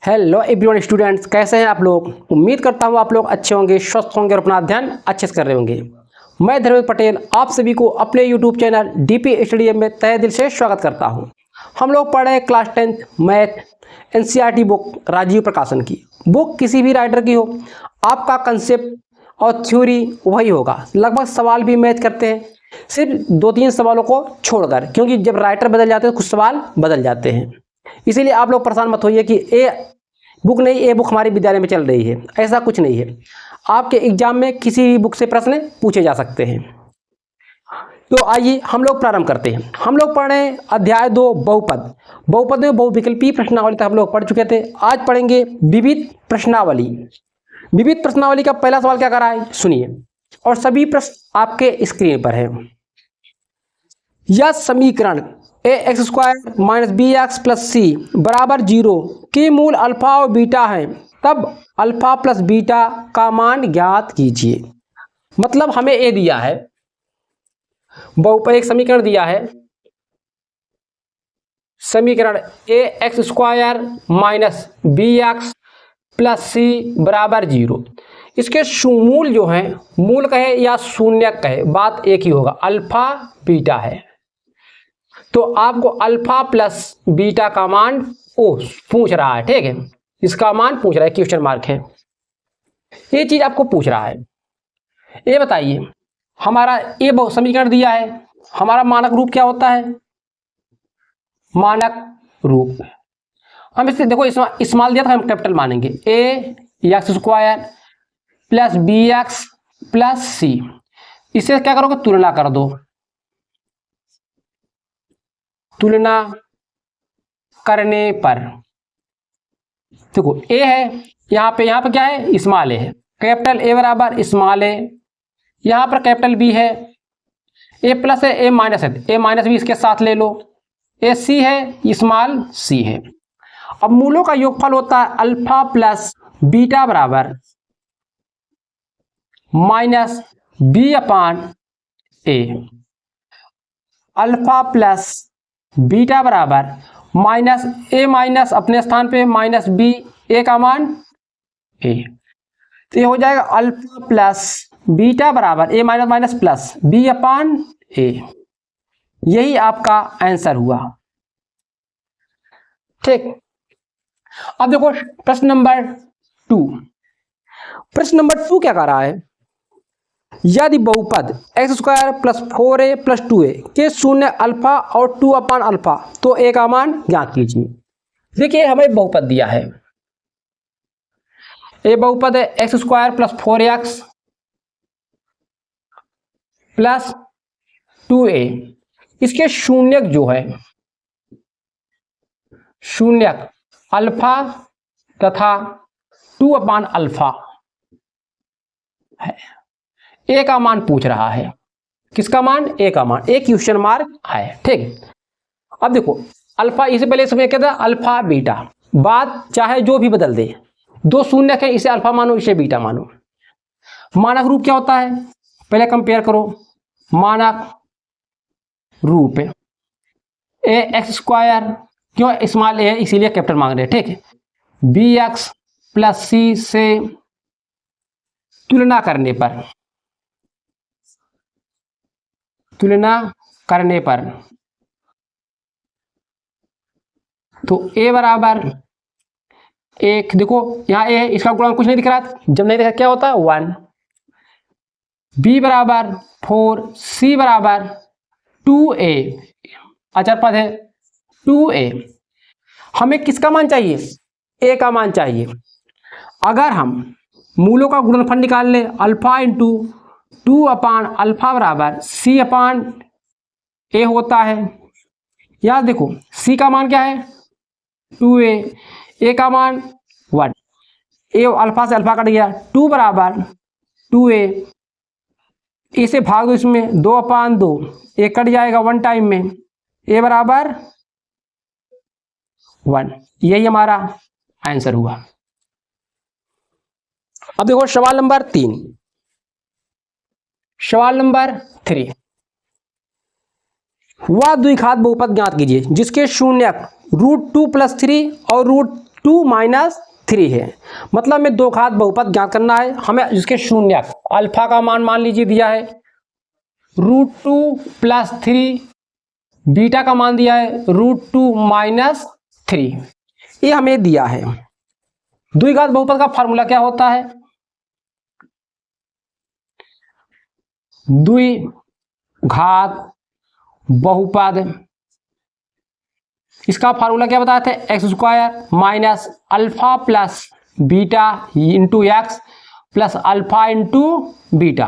Hello everyone students, कैसे हैं आप लोग। उम्मीद करता हूँ आप लोग अच्छे होंगे, स्वस्थ होंगे और अपना अध्ययन अच्छे से कर रहे होंगे। मैं धर्मेंद्र पटेल आप सभी को अपने यूट्यूब चैनल डीपी स्टडी में तहे दिल से स्वागत करता हूँ। हम लोग पढ़े class 10th math NCERT book Rajiv Prakashan की। बुक किसी भी राइटर की हो, आपका कंसेप्ट और थ्योरी वही होगा। लगभग सवाल भी मैच करते हैं, सिर्फ 2-3 सवालों को छोड़कर, क्योंकि जब राइटर बदल जाते हैं कुछ सवाल बदल जाते हैं। इसीलिए आप लोग परेशान मत होइए कि ये बुक हमारे विद्यालय में चल रही है, ऐसा कुछ नहीं है। आपके एग्जाम में किसी भी बुक से प्रश्न पूछे जा सकते हैं। तो आइए हम लोग प्रारंभ करते हैं। हम लोग पढ़ रहे हैं अध्याय 2 बहुपद। बहुपद में बहुविकल्पी प्रश्नावली तक हम लोग पढ़ चुके थे। आज पढ़ेंगे विविध प्रश्नावली। विविध प्रश्नावली का पहला सवाल क्या कर रहा है सुनिए, और सभी प्रश्न आपके स्क्रीन पर है। यह समीकरण ax² - bx + c बराबर 0 के मूल अल्फा और बीटा है, तब अल्फा प्लस बीटा का मान ज्ञात कीजिए। मतलब हमें ए दिया है, बहुपद एक समीकरण दिया है, समीकरण ax² - bx + c बराबर 0। इसके मूल जो है, मूल कहे या शून्य कहे, बात एक ही होगा, अल्फा बीटा है। तो आपको अल्फा प्लस बीटा का मान पूछ रहा है, ठीक है, इसका मान पूछ रहा है, क्वेश्चन मार्क है, ये चीज आपको पूछ रहा है। ये बताइए, हमारा ये समीकरण दिया है, हमारा मानक रूप क्या होता है, मानक रूप हम इससे देखो स्मॉल दिया था, हम कैपिटल मानेंगे। ax² + bx + c, इससे क्या करोगे, तुलना कर दो। तुलना करने पर देखो ए है, यहाँ पे क्या है, स्मॉल ए है, कैपिटल ए बराबर स्मॉल ए, यहाँ पर कैपिटल बी है, ए प्लस है, ए माइनस है, ए माइनस भी इसके साथ ले लो, ए सी है, स्मॉल सी है। अब मूलों का योगफल होता है अल्फा प्लस बीटा बराबर -b/a। अल्फा प्लस बीटा बराबर -a माइनस अपने स्थान पे -b, a का मान a, तो ये हो जाएगा अल्फा प्लस बीटा बराबर a minus minus plus b/a। यही आपका आंसर हुआ, ठीक। अब देखो प्रश्न नंबर 2। प्रश्न नंबर 2 क्या कर रहा है, यदि बहुपद x² + 4a + 2a के शून्य अल्फा और 2/अल्फा, तो a का मान ज्ञात कीजिए। देखिए हमें बहुपद दिया है, ये बहुपद है x² + 4x + 2a। इसके शून्यक जो है, शून्यक अल्फा तथा 2/अल्फा है। ए का मान पूछ रहा है, किसका मान, ए का मान, एक क्वेश्चन मार्क है, ठीक। अब देखो अल्फा, इससे पहले इसमें क्या था, अल्फा बीटा, बात चाहे जो भी बदल दे, दो शून्य है, इसे अल्फा मानो, इसे बीटा मानो। मानक रूप क्या होता है, पहले कंपेयर करो। मानक रूप ax², क्यों स्मॉल ए है इसीलिए कैपिटल मांग रहे हैं, ठीक है, bx + c से तुलना करने पर, तो a बराबर 1, देखो यहाँ a है, इसका गुणांक कुछ नहीं दिख रहा, जब नहीं दिखा क्या होता है 1, b बराबर 4, c बराबर 2a, अचर पद है 2a। हमें किसका मान चाहिए, a का मान चाहिए। अगर हम मूलों का गुणनफल निकाल ले, अल्फा इंटू 2/अल्फा बराबर c/a होता है। याद देखो c का मान क्या है 2a, a का मान 1, a अल्फा से अल्फा कट गया, 2 बराबर 2a, इसे भाग दो, इसमें 2/2, a कट जाएगा 1 टाइम में, a बराबर 1। यही हमारा आंसर हुआ। अब देखो सवाल नंबर 3। सवाल नंबर 3, वह द्विघात बहुपद ज्ञात कीजिए जिसके शून्यक √2 + 3 और 2 माइनस 3 है। मतलब हमें दो घात बहुपद ज्ञात करना है। हमें जिसके शून्यक अल्फा का मान लीजिए दिया है √2 + 3, बीटा का मान दिया है √2 माइनस 3, ये हमें दिया है। द्विघात बहुपद का फॉर्मूला क्या होता है? द्विघात बहुपद, इसका फार्मूला क्या बताए थे? x² minus alpha plus beta into x plus alpha into beta.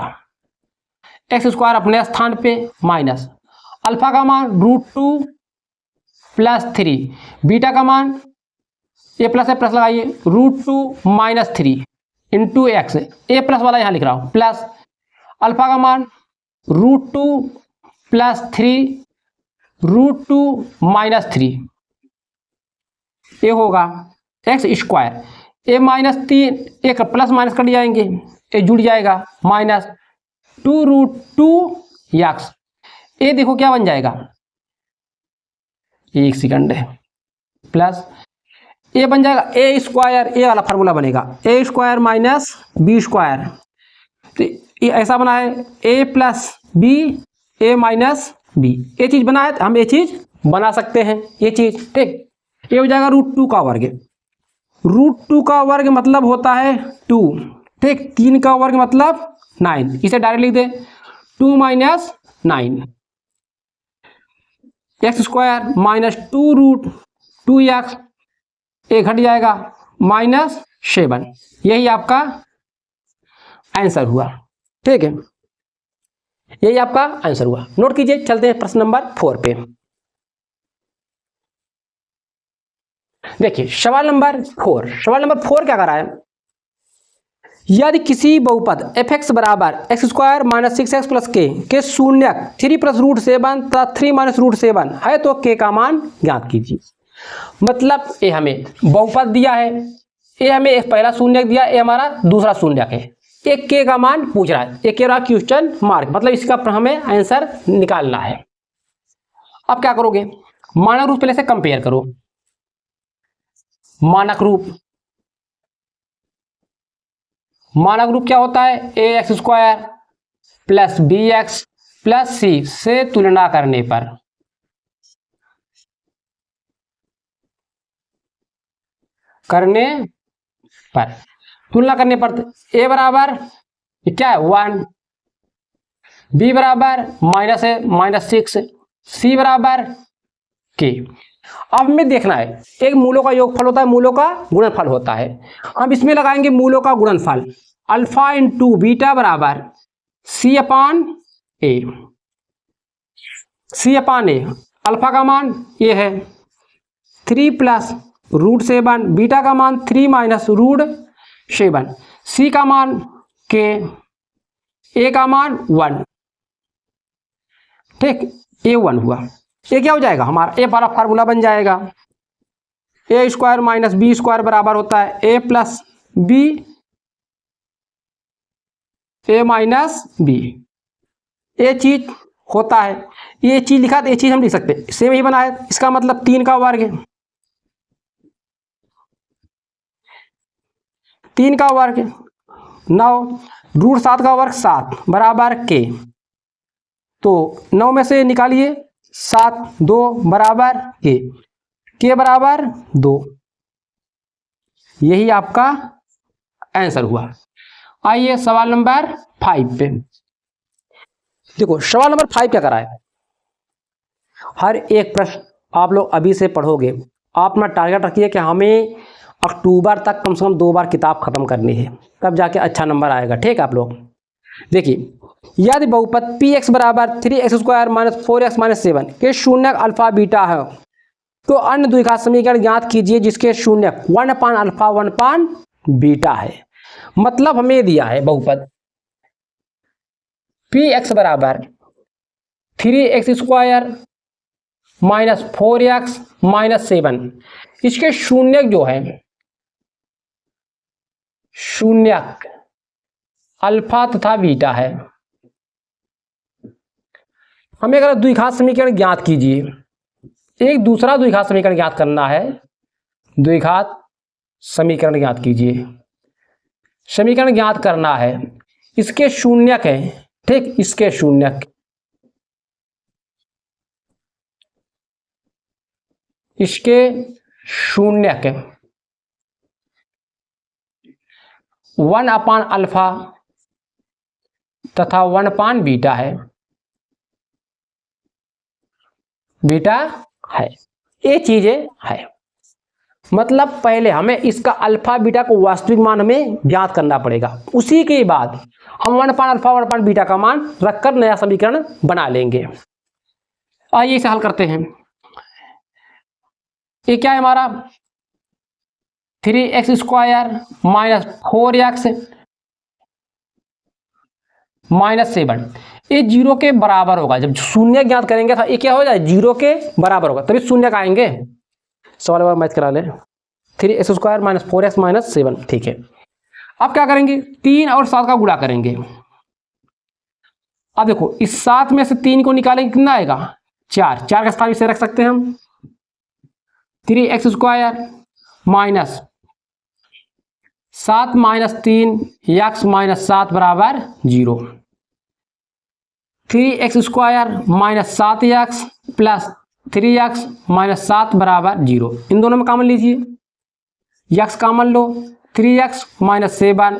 x² अपने स्थान पे माइनस अल्फा का मान √2 + 3, बीटा का मान ए प्लस लगाइए √2 माइनस 3 इंटू एक्स, ए प्लस वाला यहाँ लिख रहा हूँ, प्लस अल्फा का मान √2 + 3 √2 माइनस 3, ये होगा x²। ए माइनस 3 एक प्लस माइनस कर जाएंगे, ये जुड़ जाएगा माइनस 2√2 एक्स। ये देखो क्या बन जाएगा, एक सेकंड है, प्लस ये बन जाएगा a², ये वाला फार्मूला बनेगा a² माइनस b²। तो ये ऐसा बना है a + b a minus b, ये चीज बना है, हम ये चीज बना सकते हैं, ये चीज ठीक। ये हो जाएगा √2 का वर्ग, √2 का वर्ग मतलब होता है 2, ठीक। 3 का वर्ग मतलब 9, इसे डायरेक्ट लिख दे 2 माइनस 9, x² माइनस 2√2x, ये घट जाएगा -7, यही आपका आंसर हुआ, ठीक है, यही आपका आंसर हुआ। नोट कीजिए, चलते हैं प्रश्न नंबर 4 पे। देखिए सवाल नंबर 4 क्या कर रहा है? यदि किसी बहुपद f(x) बराबर x² माइनस 6x प्लस के शून्यक 3 + √7 तथा 3 माइनस √7 है तो k का मान ज्ञात कीजिए। मतलब ये हमें बहुपद दिया है, ये हमें एक पहला शून्यक दिया, ये हमारा दूसरा शून्यक है, एक k का मान पूछ रहा है, एक रहा क्वेश्चन मार्क, मतलब इसका हमें आंसर निकालना है। अब क्या करोगे? मानक रूप पहले से कंपेयर करो। मानक रूप क्या होता है? ax² + bx + c से तुलना करने पर तुलना करने पर a बराबर क्या है 1, b बराबर -6, c बराबर k। अब हमें देखना है, एक मूलों का योगफल होता है, मूलों का गुणनफल होता है। अब इसमें लगाएंगे मूलों का गुणनफल, अल्फा इंटू बीटा बराबर c/a। अल्फा का मान ये है 3 + √7, बीटा का मान 3 माइनस √7, c का मान k, a का मान 1, ठीक, ये 1 हुआ। ये क्या हो जाएगा हमारा? ये वाला फार्मूला बन जाएगा a² माइनस b² बराबर होता है a + b a minus b, ये चीज होता है, ये चीज लिखा तो ये चीज हम लिख सकते हैं, सेम ही बना है। इसका मतलब 3 का वर्ग, 3 का वर्ग 9, √7 का वर्ग 7 बराबर k। तो 9 में से निकालिए 7, 2 बराबर k बराबर 2, यही आपका आंसर हुआ। आइए सवाल नंबर 5 पे। देखो सवाल नंबर 5 क्या करा है? हर एक प्रश्न आप लोग अभी से पढ़ोगे, आप अपना टारगेट रखिए कि हमें अक्टूबर तक कम से कम 2 बार किताब खत्म करनी है, तब जाके अच्छा नंबर आएगा, ठीक है। आप लोग देखिए, यदि बहुपद px बराबर 3x² माइनस 4x माइनस 7 के शून्यक अल्फा बीटा है तो अन्य द्विघात समीकरण ज्ञात कीजिए जिसके शून्यक 1/α 1/बीटा है। मतलब हमें दिया है बहुपद px बराबर 3x² माइनस 4x माइनस 7, इसके शून्यक जो है शून्यक अल्फा तथा बीटा है। हमें अगर द्विघात समीकरण ज्ञात कीजिए, एक दूसरा द्विघात समीकरण ज्ञात करना है, द्विघात समीकरण ज्ञात कीजिए। समीकरण ज्ञात करना है, इसके शून्यक है, ठीक, इसके शून्यक, इसके शून्यक 1/अल्फा तथा 1/बीटा है, बीटा है, ये चीजें है। मतलब पहले हमें इसका अल्फा बीटा को वास्तविक मान हमें ज्ञात करना पड़ेगा, उसी के बाद हम 1/अल्फा 1/बीटा का मान रखकर नया समीकरण बना लेंगे। आइए इसे हल करते हैं। ये क्या है हमारा 3x² माइनस 4x माइनस 7, ये 0 के बराबर होगा। जब शून्य ज्ञात करेंगे तो ये क्या हो जाए 0 के बराबर होगा, तभी शून्य का आएंगे। सवाल बार मैच करा ले। 3x² माइनस 4x माइनस 7, ठीक है। अब क्या करेंगे 3 और 7 का गुणा करेंगे। अब देखो इस 7 में से 3 को निकालेंगे, कितना आएगा 4, 4 का स्थान इसे रख सकते हैं हम। 3x² minus 7 minus 3 x minus 7 बराबर 0। 3x² minus 7x plus 3x minus 7 बराबर 0। इन दोनों में कॉमन लीजिए, x कॉमन लो 3x माइनस 7,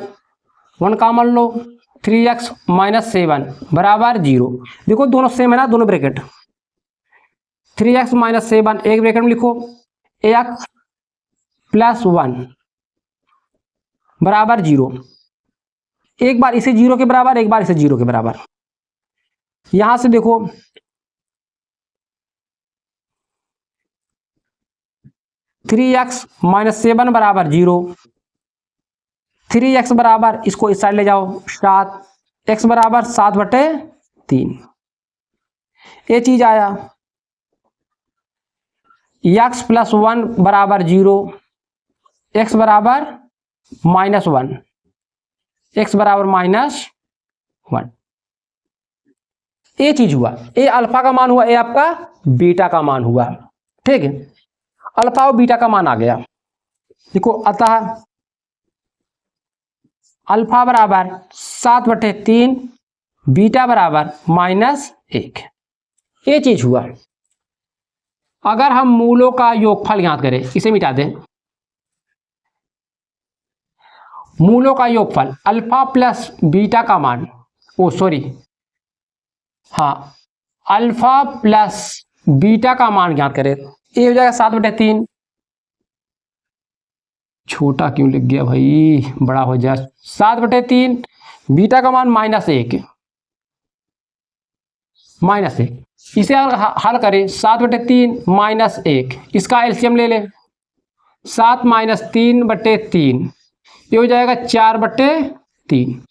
1 कॉमन लो 3x माइनस 7 बराबर 0। देखो दोनों सेम है ना, दोनों ब्रैकेट। 3x माइनस 7 एक ब्रैकेट में लिखो, x प्लस 1 बराबर 0। एक बार इसे 0 के बराबर, एक बार इसे 0 के बराबर। यहां से देखो 3x माइनस 7 बराबर 0, 3x बराबर, इसको इस साइड ले जाओ 7, x बराबर 7/3। ये चीज आया। x प्लस 1 बराबर 0, x बराबर -1, x बराबर -1। ये चीज हुआ, ये अल्फा का मान हुआ, ये आपका बीटा का मान हुआ, ठीक है। अल्फा और बीटा का मान आ गया। देखो अतः अल्फा बराबर 7/3, बीटा बराबर -1, ये चीज हुआ। अगर हम मूलों का योगफल ज्ञात करें, इसे मिटा दें, मूलों का योगफल अल्फा प्लस बीटा का मान, अल्फा प्लस बीटा का मान ज्ञात करें, ये हो जाएगा 7/3। छोटा क्यों लिख गया भाई, बड़ा हो जाए। 7/3, बीटा का मान -1, इसे हल करें 7/3 -1, इसका एलसीएम ले लें। 7 माइनस 3/3, ये हो जाएगा 4/3।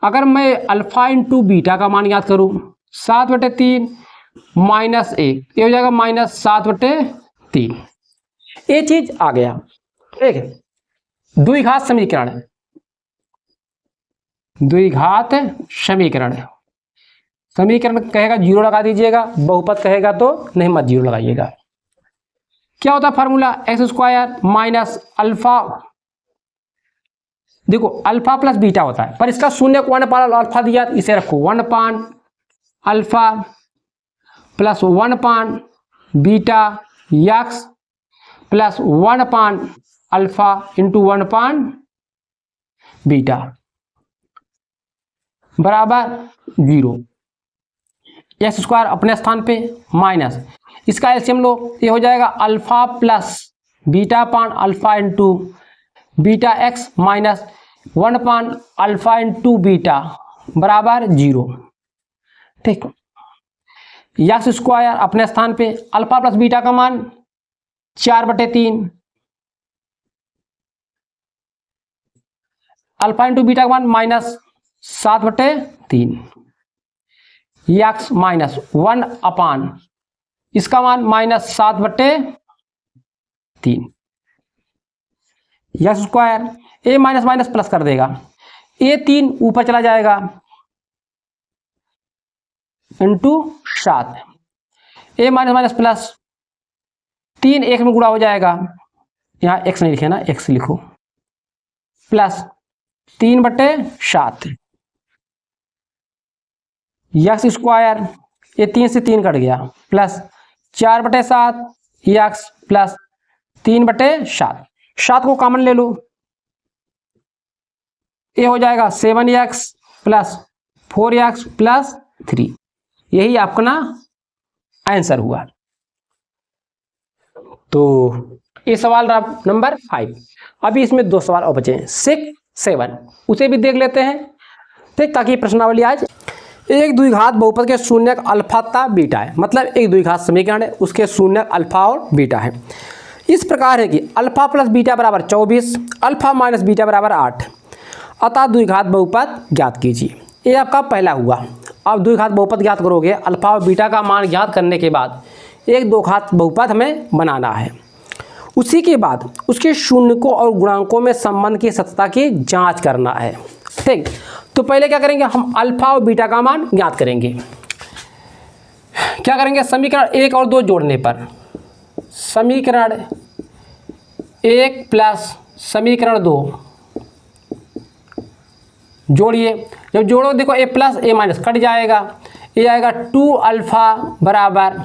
अगर मैं अल्फा इंटू बीटा का मान याद करूं 7/3 -1, ये हो जाएगा -7/3। ये चीज आ गया, ठीक है। द्विघात समीकरण, द्विघात समीकरण, समीकरण कहेगा 0 लगा दीजिएगा, बहुपद कहेगा तो नहीं, मत 0 लगाइएगा। क्या होता है फार्मूला, x² माइनस अल्फा, देखो अल्फा प्लस बीटा होता है, पर इसका शून्य 1/अल्फा दिया, इसे रखो 1/अल्फा प्लस 1/बीटा x प्लस 1/अल्फा इंटू 1/बीटा बराबर 0। x² अपने स्थान पे माइनस, इसका एलसीएम लो, ये हो जाएगा अल्फा प्लस बीटा पान alpha into beta x minus 1/अल्फा इंटू बीटा बराबर 0, ठीक। x² अपने स्थान पे अल्फा प्लस बीटा का मान 4/3, अल्फा इंटू बीटा का मान -7/3, x माइनस 1/, इसका मान -7/3। x² ए माइनस माइनस प्लस कर देगा, ये 3 ऊपर चला जाएगा इंटू 7, ए माइनस माइनस प्लस 3 1 में गुणा हो जाएगा। यहाँ x नहीं लिखे ना, x लिखो, प्लस 3/7 यक्स स्क्वायर, ये 3 से 3 कट गया, प्लस 4/7 यक्स प्लस 3/7, 7 को कॉमन ले लो, ये हो जाएगा 7x प्लस 4x प्लस 3। यही आपका ना आंसर हुआ। तो ये सवाल रहा नंबर 5। अभी इसमें 2 सवाल और बचे हैं, 6, 7, उसे भी देख लेते हैं, ठीक, ताकि प्रश्नावली आज एक द्विघात बहुपद के शून्यक अल्फा तथा बीटा है, मतलब एक द्विघात समीकरण है, उसके शून्यक अल्फा और बीटा है। इस प्रकार है कि अल्फा प्लस बीटा बराबर 24, अल्फा माइनस बीटा बराबर 8, अतः द्विघात बहुपद ज्ञात कीजिए। ये आपका पहला हुआ। अब द्विघात बहुपद ज्ञात करोगे, अल्फा और बीटा का मान ज्ञात करने के बाद एक द्विघात बहुपद हमें बनाना है। उसी के बाद उसके शून्यकों और गुणांकों में संबंध की सत्यता की जांच करना है, ठीक। तो पहले क्या करेंगे, हम अल्फा और बीटा का मान ज्ञात करेंगे। क्या करेंगे, समीकरण 1 और 2 जोड़ने पर, समीकरण 1 प्लस समीकरण 2 जोड़िए। जब जोड़ो देखो a plus a minus cut जाएगा, ये आएगा 2 अल्फा बराबर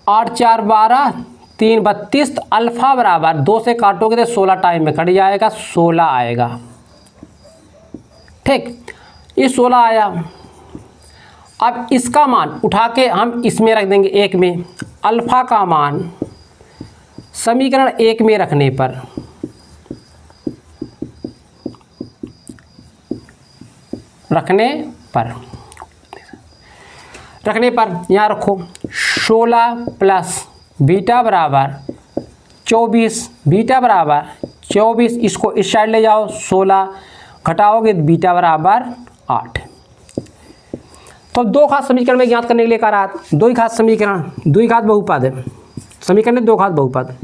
8 4 12 3 32, अल्फा बराबर 2 से काटोगे तो 16 टाइम में कट जाएगा, 16 आएगा, ठीक। ये 16 आया। अब इसका मान उठा के हम इसमें रख देंगे 1 में, अल्फा का मान समीकरण 1 में रखने पर यहाँ रखो 16 प्लस बीटा बराबर 24, बीटा बराबर 24, इसको इस साइड ले जाओ, 16 घटाओगे बीटा बराबर 8। तो दो घात समीकरण में ज्ञात करने के लिए कह रहा है, द्विघात समीकरण, द्विघात बहुपद है, समीकरण है द्विघात बहुपद,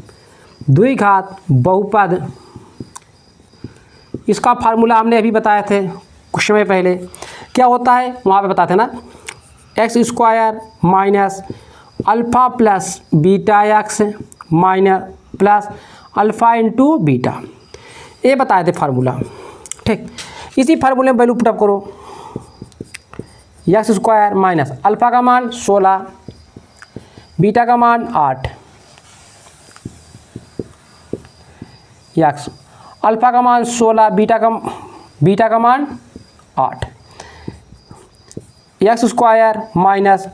द्विघात बहुपद, इसका फार्मूला हमने अभी बताए थे कुछ समय पहले। क्या होता है वहाँ पे बताते ना, x square minus alpha plus beta x minus plus alpha into beta, ये बताए थे फार्मूला, ठीक। इसी फार्मूले में वैल्यू पुटअप करो, एक्स स्क्वायर माइनस अल्फा का मान 16, बीटा का मान 8, एक्स अल्फा का मान 16, बीटा का मान 8, एक्स स्क्वायर माइनस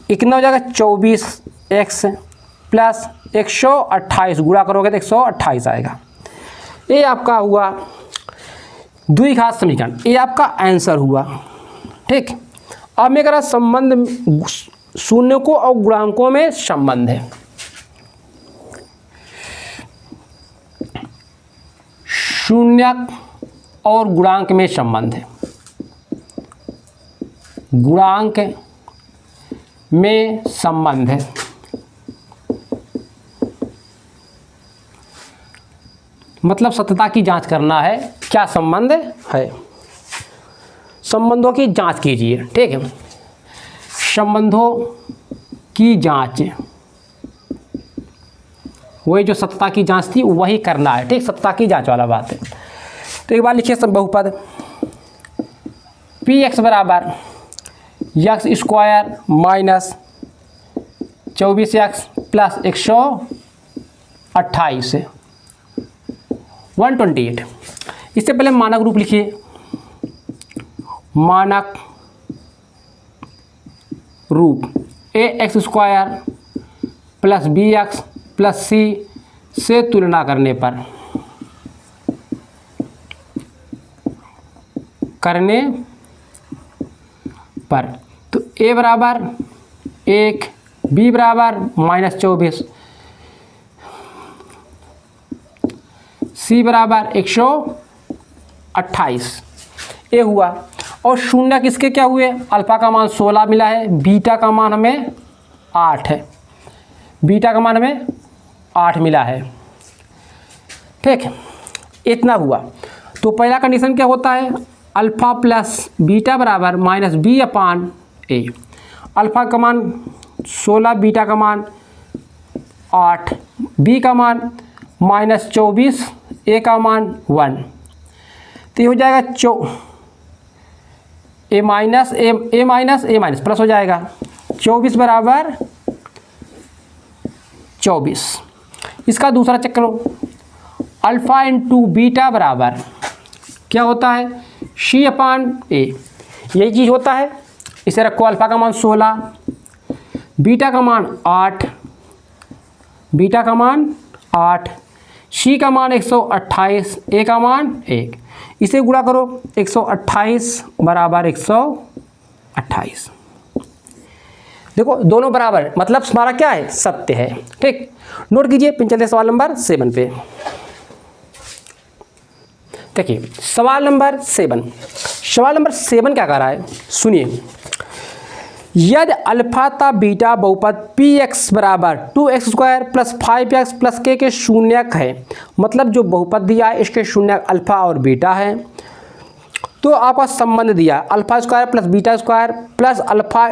कितना हो जाएगा 24x प्लस 128, गुणा करोगे तो 128 आएगा। ये आपका हुआ द्विघात समीकरण, ये आपका आंसर हुआ, ठीक। अब मैं कह रहा संबंध, शून्यकों और गुणांकों में संबंध है। शून्यक और गुणांक में संबंध है, गुणांक में संबंध है। मतलब सत्यता की जांच करना है, क्या संबंध है, संबंधों की जांच कीजिए, ठीक है। संबंधों की जांच, वही जो सत्यता की जांच थी वही करना है, ठीक, सत्यता की जांच वाला बात है। तो एक बार लिखिए बहुपद पी एक्स बराबर X square minus 24x plus 128 128। इससे पहले मानक रूप लिखिए, मानक रूप A X square plus B X plus C से तुलना करने पर तो ए बराबर 1, बी बराबर -24, सी बराबर 128, ये हुआ। और शून्य किसके क्या हुए, अल्फा का मान 16 मिला है, बीटा का मान हमें 8 है, बीटा का मान हमें 8 मिला है, ठीक, इतना हुआ। तो पहला कंडीशन क्या होता है, अल्फा प्लस बीटा बराबर -b/a, अल्फा का मान 16, बीटा का मान 8, बी का मान -24, ए का मान 1, तो ये हो जाएगा ए माइनस प्लस हो जाएगा 24 बराबर 24। इसका दूसरा चेक करो, अल्फ़ा इंटू बीटा बराबर क्या होता है सी अपान ए, यही चीज़ होता है। इसे रखो, अल्फ़ा का मान 16, बीटा का मान 8, सी का मान 128, ए का मान 1, इसे गुणा करो 128 बराबर 128। देखो दोनों बराबर, मतलब हमारा क्या है सत्य है। ठीक, नोट कीजिए। फिर चलते सवाल नंबर 7 पे। देखिए सवाल नंबर 7 क्या कह रहा है, सुनिए। यदि अल्फा ता बीटा बहुपद px बराबर 2x² प्लस 5x प्लस के शून्यक है, मतलब जो बहुपद दिया है इसके शून्यक अल्फा और बीटा है, तो आपका संबंध दिया alpha square plus beta square plus alpha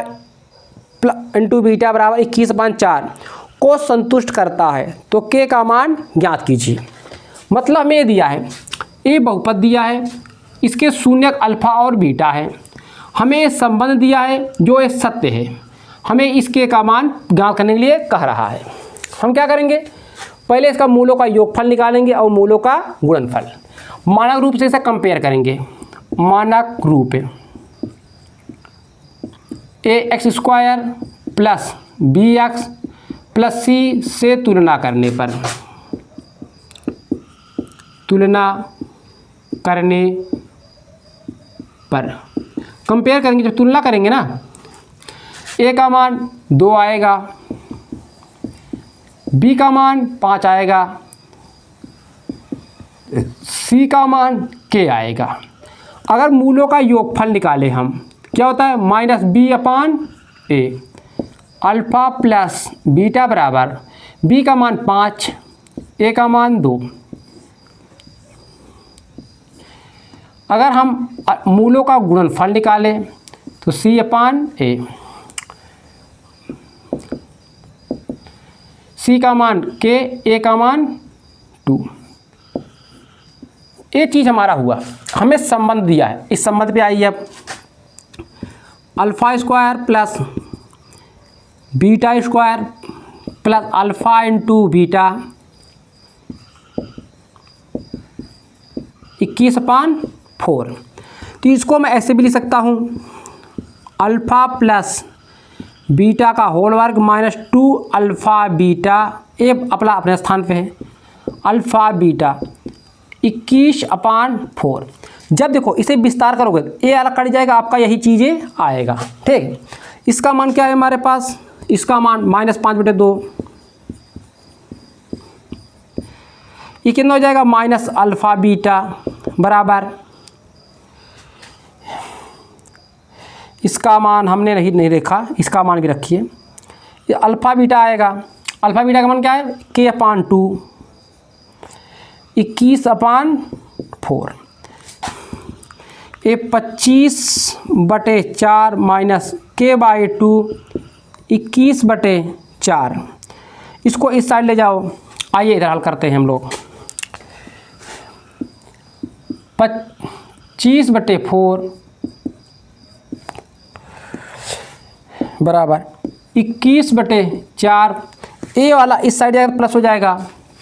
into beta बराबर 21/4 को संतुष्ट करता है, तो के का मान ज्ञात कीजिए। मतलब हमें ये दिया है, ये बहुपद दिया है, इसके शून्यक अल्फा और बीटा है, हमें संबंध दिया है जो एक सत्य है, हमें इसके का मान ज्ञात करने के लिए कह रहा है। हम क्या करेंगे, पहले इसका मूलों का योगफल निकालेंगे और मूलों का गुणनफल, मानक रूप से इसे कंपेयर करेंगे। मानक रूप ax² plus bx plus c से तुलना करने पर कंपेयर करेंगे। जब तुलना करेंगे ना, a का मान 2 आएगा, b का मान 5 आएगा, c का मान k आएगा। अगर मूलों का योगफल निकाले हम, क्या होता है -b/a, अल्फ़ा प्लस बीटा बराबर b का मान 5, a का मान 2। अगर हम मूलों का गुणनफल निकालें तो c/a, c का मान k, a का मान 2। ये चीज़ हमारा हुआ, हमें संबंध दिया है। इस संबंध पे आइए अब, alpha square plus beta square plus alpha into beta 21/4। तो इसको मैं ऐसे भी लिख सकता हूँ, अल्फ़ा प्लस बीटा का होल वर्ग माइनस 2 अल्फ़ा बीटा, ए अपने स्थान पे है, अल्फ़ा बीटा 21/4। जब देखो इसे विस्तार करोगे ए अलग कट जाएगा, आपका यही चीज़ें आएगा। ठीक, इसका मान क्या है हमारे पास, इसका मान -5/2, ये कितना हो जाएगा माइनस अल्फ़ा बीटा बराबर, इसका मान हमने नहीं देखा, इसका मान भी रखिए, ये अल्फ़ा बीटा आएगा। अल्फ़ा बीटा का मान क्या है k/2, 21/4, ये 25/4 माइनस k/2 21/4। इसको इस साइड ले जाओ, आइए इधर हल करते हैं हम लोग। 25/4 बराबर 21/4, ए वाला इस साइड जाएगा प्लस हो जाएगा,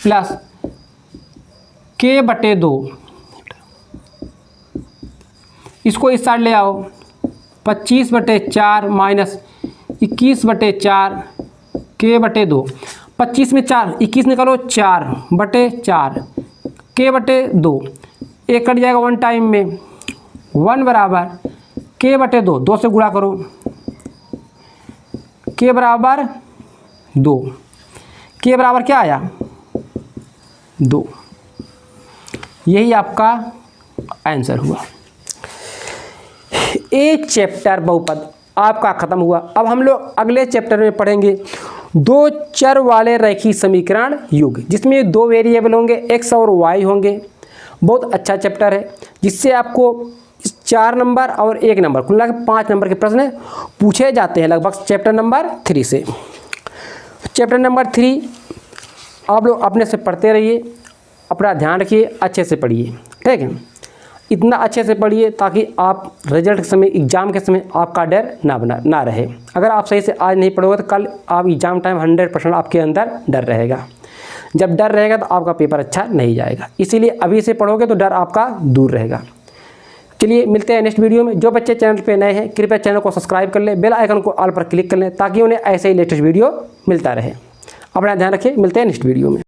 प्लस k/2, इसको इस साइड ले आओ, 25/4 माइनस 21/4 k/2, 25 में 4 21 निकालो, 4/4 k/2, एक कट जाएगा 1 टाइम में, 1 बराबर k/2, 2 से गुणा करो, k बराबर 2, k बराबर क्या आया 2। यही आपका आंसर हुआ। एक चैप्टर बहुपद आपका ख़त्म हुआ। अब हम लोग अगले चैप्टर में पढ़ेंगे 2 चर वाले रैखिक समीकरण युग, जिसमें 2 वेरिएबल होंगे, x और y होंगे। बहुत अच्छा चैप्टर है, जिससे आपको 4 नंबर और 1 नंबर कुल मिला के 5 नंबर के प्रश्न पूछे जाते हैं लगभग चैप्टर नंबर 3 से। चैप्टर नंबर 3 आप लोग अपने से पढ़ते रहिए। अपना ध्यान रखिए, अच्छे से पढ़िए, ठीक है। इतना अच्छे से पढ़िए ताकि आप रिजल्ट के समय, एग्ज़ाम के समय आपका डर ना रहे। अगर आप सही से आज नहीं पढ़ोगे तो कल आप एग्ज़ाम टाइम 100% आपके अंदर डर रहेगा। जब डर रहेगा तो आपका पेपर अच्छा नहीं जाएगा। इसीलिए अभी से पढ़ोगे तो डर आपका दूर रहेगा। चलिए मिलते हैं नेक्स्ट वीडियो में। जो बच्चे चैनल पे नए हैं कृपया चैनल को सब्सक्राइब कर लें, बेल आइकन को ऑल पर क्लिक कर लें ताकि उन्हें ऐसे ही लेटेस्ट वीडियो मिलता रहे। अपना ध्यान रखिए, मिलते हैं नेक्स्ट वीडियो में।